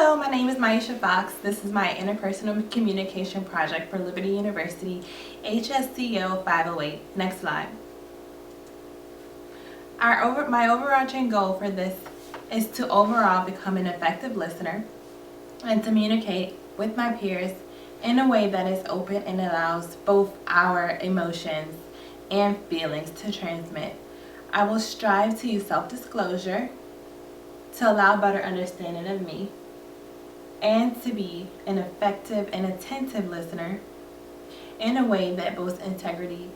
Hello, my name is Maisha Fox. This is my interpersonal communication project for Liberty University, HSCO 508. Next slide. My overarching goal for this is to overall become an effective listener and communicate with my peers in a way that is open and allows both our emotions and feelings to transmit. I will strive to use self-disclosure to allow better understanding of me and to be an effective and attentive listener in a way that boasts integrity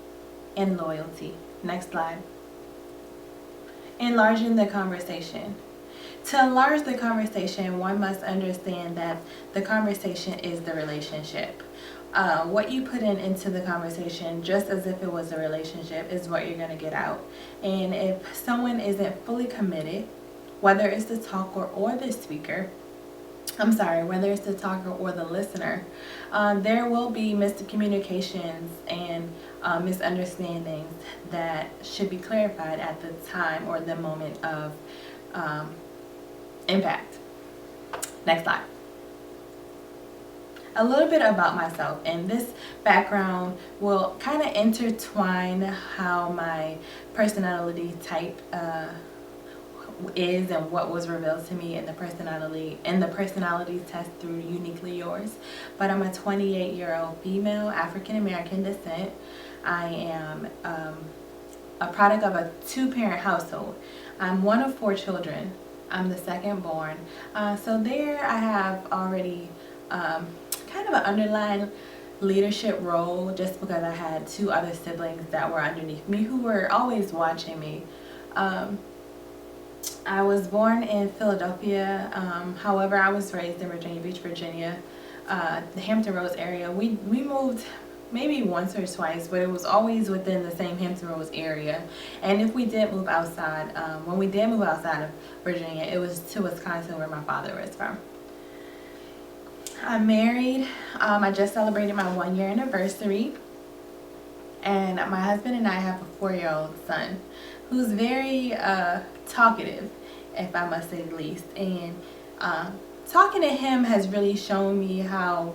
and loyalty. Next slide. Enlarging the conversation. To enlarge the conversation, one must understand that the conversation is the relationship. What you put into the conversation, just as if it was a relationship, is what you're going to get out. And if someone isn't fully committed, whether it's the talker or the speaker, whether it's the talker or the listener, there will be miscommunications and misunderstandings that should be clarified at the time or the moment of impact. Next slide. A little bit about myself, and this background will kind of intertwine how my personality type is and what was revealed to me in the personality test through Uniquely Yours. But I'm a 28-year-old female, African American descent. I am a product of a two-parent household. I'm one of 4 children. I'm the second born. So there I have already kind of an underlying leadership role, just because I had 2 other siblings that were underneath me who were always watching me. I was born in Philadelphia, however I was raised in Virginia Beach, Virginia, the Hampton Roads area. We moved maybe once or twice, but it was always within the same Hampton Roads area. And if we did move outside, when we did move outside of Virginia, it was to Wisconsin, where my father was from. I'm married. I just celebrated my 1-year anniversary, and my husband and I have a 4-year-old son who's very talkative, if I must say the least. And talking to him has really shown me how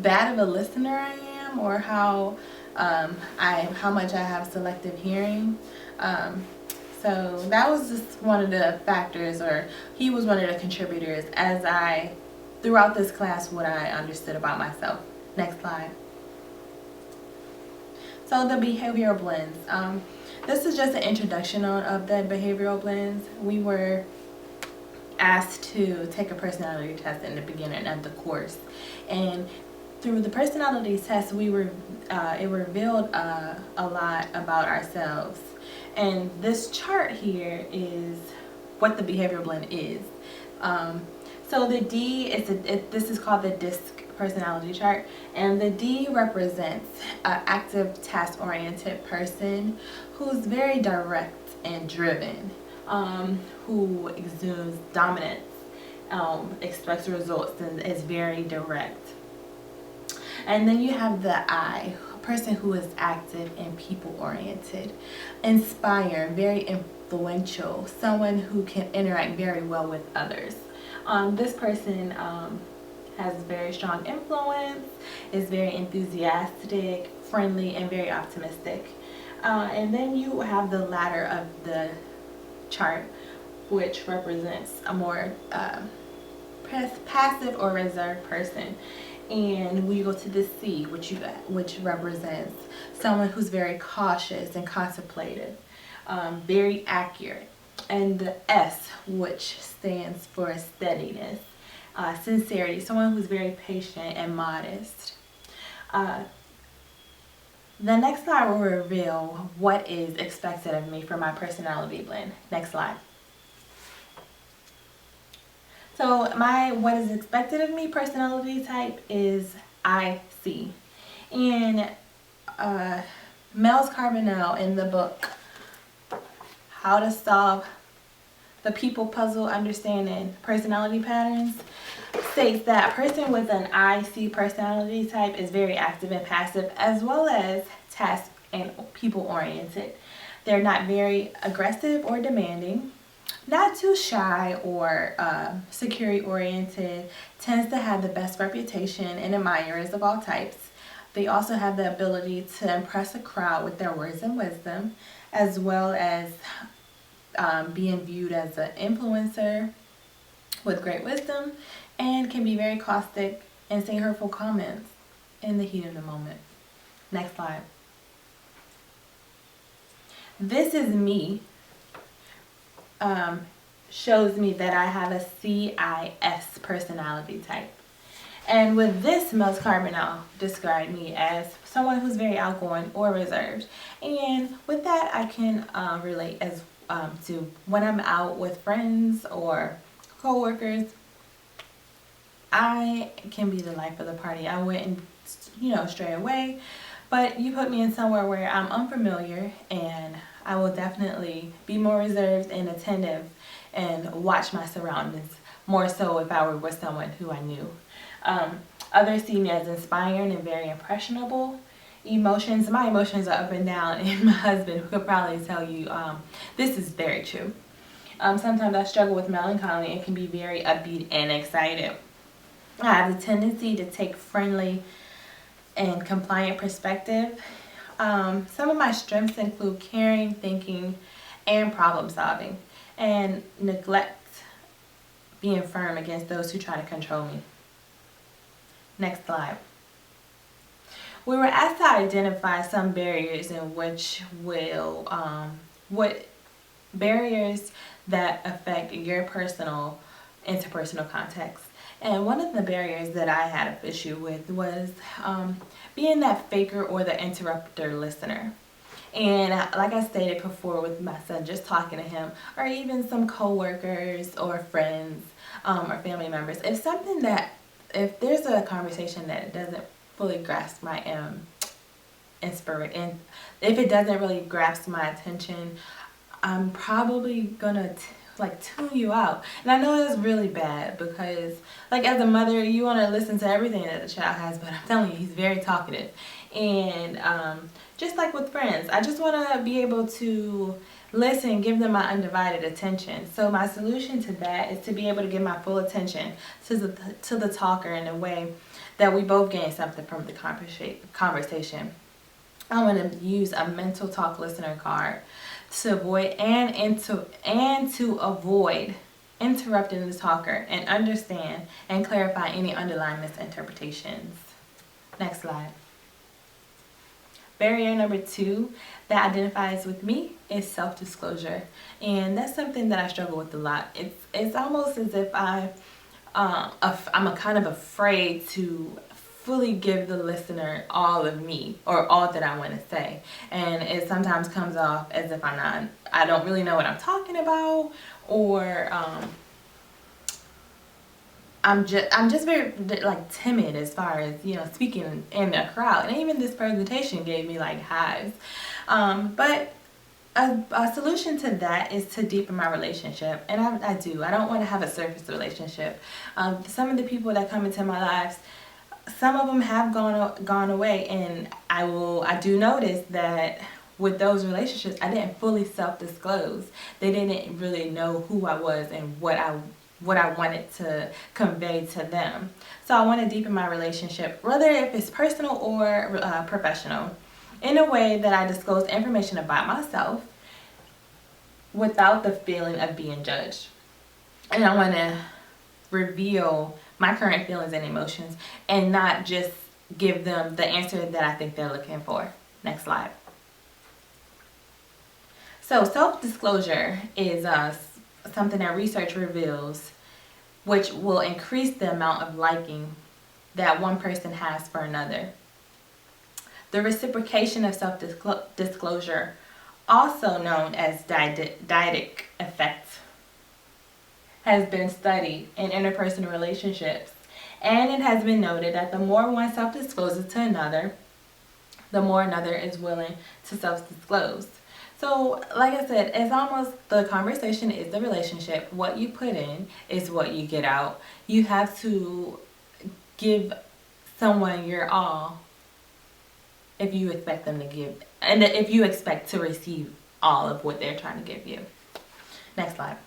bad of a listener I am, or how much I have selective hearing. So that was just one of the factors, or he was one of the contributors as throughout this class, what I understood about myself. Next slide. So the behavioral blends. This is just an introduction of the behavioral blends. We were asked to take a personality test in the beginning of the course, and through the personality test, it revealed a lot about ourselves. And this chart here is what the behavioral blend is. So the D this is called the DISC personality chart, and the D represents an active, task-oriented person who's very direct and driven, who exudes dominance, expects results, and is very direct. And then you have the I, a person who is active and people-oriented, inspire, very influential, someone who can interact very well with others. This person has very strong influence, is very enthusiastic, friendly, and very optimistic. And then you have the ladder of the chart, which represents a more passive or reserved person. And we go to the C, which represents someone who's very cautious and contemplative, very accurate. And the S, which stands for steadiness, sincerity, someone who's very patient and modest. The next slide will reveal what is expected of me for my personality blend. Next slide. So what is expected of me personality type is IC. And Mel's Carbonell, in the book How to Solve the People Puzzle Understanding Personality Patterns, states that a person with an IC personality type is very active and passive, as well as task and people oriented. They're not very aggressive or demanding. not too shy or security oriented, tends to have the best reputation and admirers of all types. They also have the ability to impress a crowd with their words and wisdom, as well as being viewed as an influencer with great wisdom, and can be very caustic and say hurtful comments in the heat of the moment. Next slide. This is me. Shows me that I have a CIS personality type. And with this, Mel's Carbonell described me as someone who's very outgoing or reserved. And with that, I can relate as to when I'm out with friends or co-workers, I can be the life of the party. I wouldn't, stray away. But you put me in somewhere where I'm unfamiliar, and I will definitely be more reserved and attentive and watch my surroundings more so if I were with someone who I knew. Others see me as inspiring and very impressionable. My emotions are up and down, and my husband could probably tell you this is very true. Sometimes I struggle with melancholy and can be very upbeat and excited. I have the tendency to take friendly and compliant perspective. Some of my strengths include caring, thinking, and problem solving, and neglect being firm against those who try to control me. Next slide. We were asked to identify some barriers in which what barriers that affect your interpersonal context. And one of the barriers that I had an issue with was being that faker or the interrupter listener. And like I stated before with my son, just talking to him, or even some coworkers or friends or family members, if there's a conversation that doesn't fully grasp my inspiration, if it doesn't really grasp my attention, I'm probably gonna tune you out. And I know that's really bad because as a mother, you want to listen to everything that the child has, but I'm telling you, he's very talkative. And just like with friends, I just want to be able to listen, give them my undivided attention. So my solution to that is to be able to give my full attention to the talker in a way that we both gain something from the conversation. I want to use a mental talk listener card to avoid to avoid interrupting the talker and understand and clarify any underlying misinterpretations. Next slide. Barrier number 2 that identifies with me is self-disclosure, and that's something that I struggle with a lot. It's almost as if I'm a kind of afraid to fully give the listener all of me or all that I want to say, and it sometimes comes off as if I don't really know what I'm talking about, or I'm just very timid as far as speaking in a crowd. And even this presentation gave me hives. But a solution to that is to deepen my relationship, and I don't want to have a surface relationship. Some of the people that come into my lives, some of them have gone away, and I do notice that with those relationships, I didn't fully self-disclose. They didn't really know who I was and what I wanted to convey to them. So I want to deepen my relationship, whether if it's personal or professional, in a way that I disclose information about myself without the feeling of being judged. And I want to reveal my current feelings and emotions and not just give them the answer that I think they're looking for. Next slide. So self-disclosure is something that research reveals, which will increase the amount of liking that one person has for another. The reciprocation of self-disclosure, also known as dyadic effect, has been studied in interpersonal relationships, and it has been noted that the more one self-discloses to another, the more another is willing to self-disclose. So, like I said, it's almost the conversation is the relationship. What you put in is what you get out. You have to give someone your all if you expect them to give, and if you expect to receive all of what they're trying to give you. Next slide.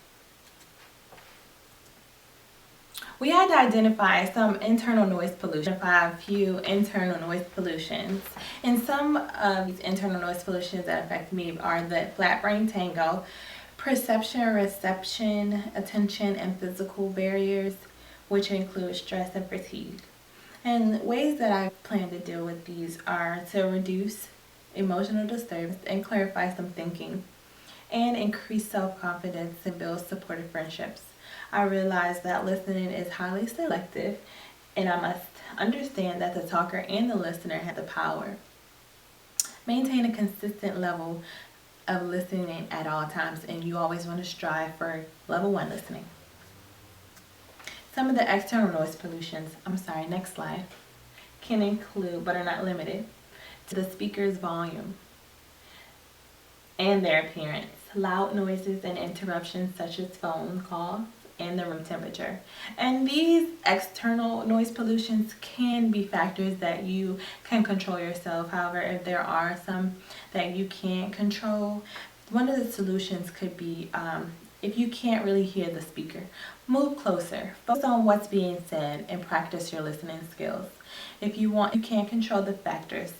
We had to identify some internal noise pollution, a few internal noise pollutions. And some of these internal noise pollutions that affect me are the flat brain tango, perception, reception, attention, and physical barriers, which include stress and fatigue. And ways that I plan to deal with these are to reduce emotional disturbance and clarify some thinking, and increase self-confidence and build supportive friendships. I realize that listening is highly selective, and I must understand that the talker and the listener have the power. Maintain a consistent level of listening at all times, and you always want to strive for level 1 listening. Some of the external noise pollutions, next slide, can include, but are not limited to, the speaker's volume and their appearance, loud noises and interruptions such as phone calls, and the room temperature. And these external noise pollutions can be factors that you can control yourself. However, if there are some that you can't control, one of the solutions could be, if you can't really hear the speaker, move closer, focus on what's being said, and practice your listening skills. If you can't control the factors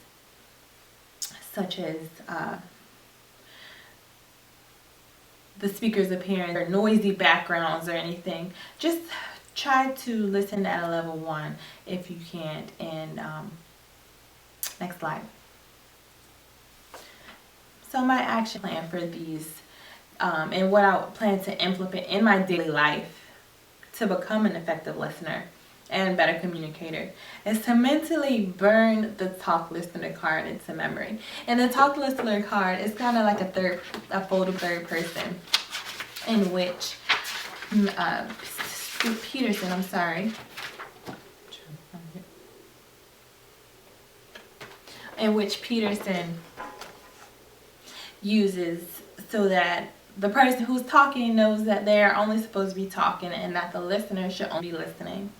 such as the speaker's appearance or noisy backgrounds or anything, just try to listen at a level 1 if you can't. And next slide. So my action plan for these and what I plan to implement in my daily life to become an effective listener and better communicator is to mentally burn the talk listener card into memory. And the talk listener card is kind of like a photo third person, in which Peterson uses so that the person who's talking knows that they're only supposed to be talking and that the listener should only be listening.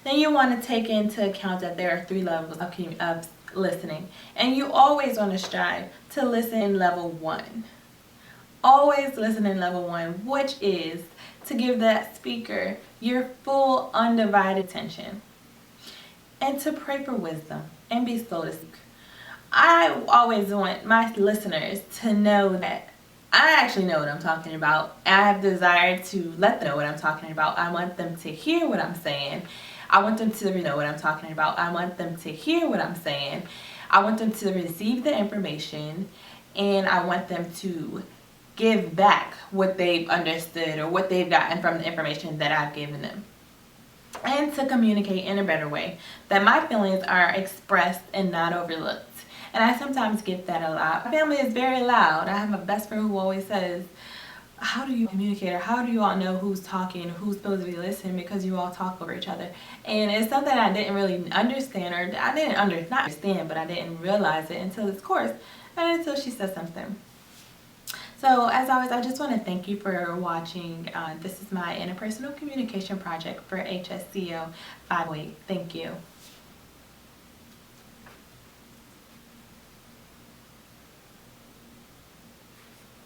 Then you want to take into account that there are 3 levels of listening, and you always want to strive to listen in level 1. Always listen in level 1, which is to give that speaker your full undivided attention, and to pray for wisdom and be slow to speak. I always want my listeners to know that I actually know what I'm talking about. I have desire to let them know what I'm talking about. I want them to hear what I'm saying. I want them to know what I'm talking about. I want them to hear what I'm saying. I want them to receive the information, and I want them to give back what they've understood or what they've gotten from the information that I've given them. And to communicate in a better way, that my feelings are expressed and not overlooked. And I sometimes get that a lot. My family is very loud. I have a best friend who always says, how do you communicate, or how do you all know who's talking, who's supposed to be listening, because you all talk over each other? And it's something I didn't really understand, or I didn't not understand, but I didn't realize it until this course and until she said something. So as always, I just want to thank you for watching. This is my interpersonal communication project for HSCO 508. Thank you.